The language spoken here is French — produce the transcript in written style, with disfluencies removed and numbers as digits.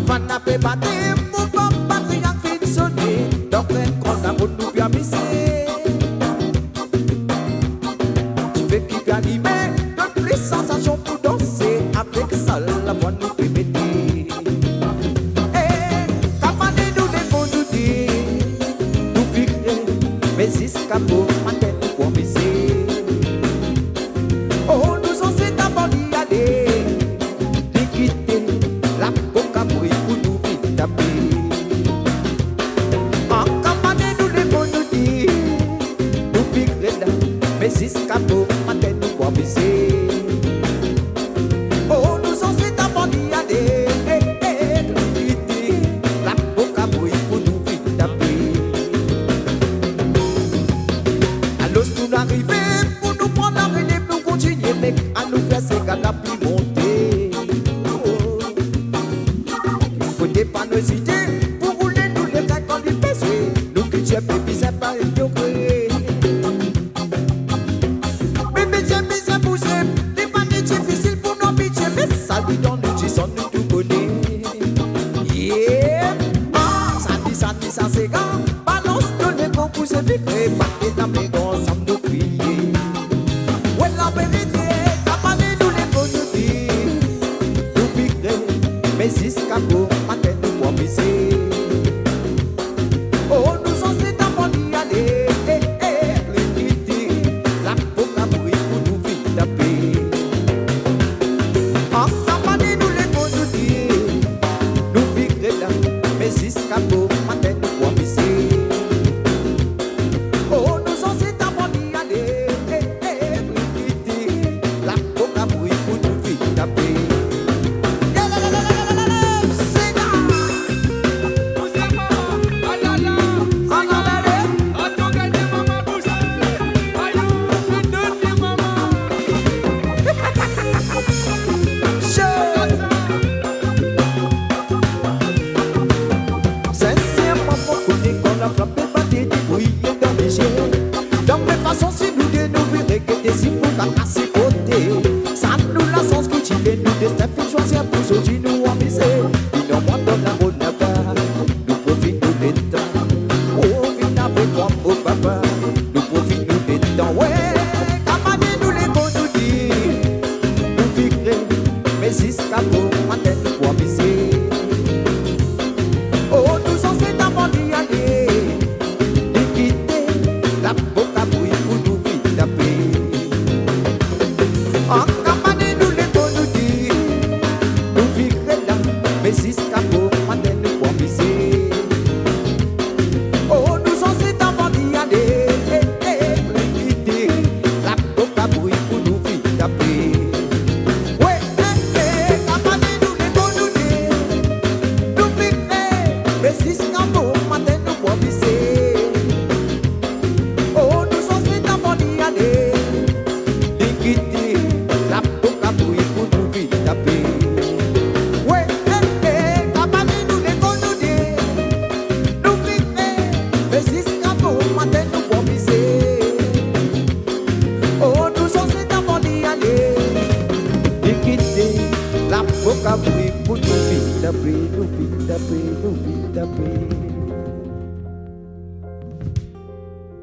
Avant n'a pas battu, mon batterie a fait sonner. Donc, quand on nous bien misé, tu fais qui bien animé, de plus sensation pour danser. Avec ça, la voix nous fait mettre. Mais escapou, matin nous pour miser. Oh, nous sommes d'abord y aller. De quitter la coca pour nous vite taper. En campagne, nous les bons nous dire. Nous vivons là. Mais escapou, matin nous pour miser. Oh, nous sommes d'abord y aller. De quitter la coca pour nous vite taper. Nous arriver pour nous prendre la relève, nous continuer, mec, à nous faire ces gars la plus monter. Faut pas nos idées, pour rouler nous les gars qu'on les pèse. Nous qui j'ai bébé, c'est pas ignoré. Bébé, c'est poussé, les pas difficile pour nos bitches, mais ça lui donne nous qui sont nous tout connaît. Yeah, ça c'est gars, balance de les gars pour se vivre, battez dans mes gars ensemble. Mais escapou, matin nous pour miser. Oh, nous sommes d'abord y aller. La coca brille pour nous vite taper. En campagne, nous les bons nous dire. Nous vivons là. Mais escapou, matin nous pour miser. Oh, nous sommes d'abord y aller. La coca brille pour nous vite taper. Si nous dénouvrons que des si pour qu'à casser côté, ça nous la sens que tu es nous destin pour choisir pour aujourd'hui nous en miser. Nous n'en donne la route là-bas, nous profitons des temps. Oh, vite avec moi, oh papa, nous profitons des temps. Ouais, campagne nous les bons nous dire, nous vivons, mais escapou, matin nous pour miser. Oh, nous sommes d'abord y aller, de quitter la boca. En campagne, nous les bons nous dire, nous vivons là, mais escapou, matin nous pour miser. Oh, nous sommes d'abord y aller, quitter la coca brille pour nous vite taper. Ouais, campagne, nous les bons nous dire, nous vivons, mais escapou, matin nous pour miser. Oh, nous sommes d'abord y aller. La boca brille pour nous vite taper. Ouais, campagne nous les bons nous dire. Nous vivons, mais escapou, matin nous pour miser. Oh, nous sommes d'abord y aller. De quitter la boca brille pour nous vite taper, nous vite taper, nous vite taper.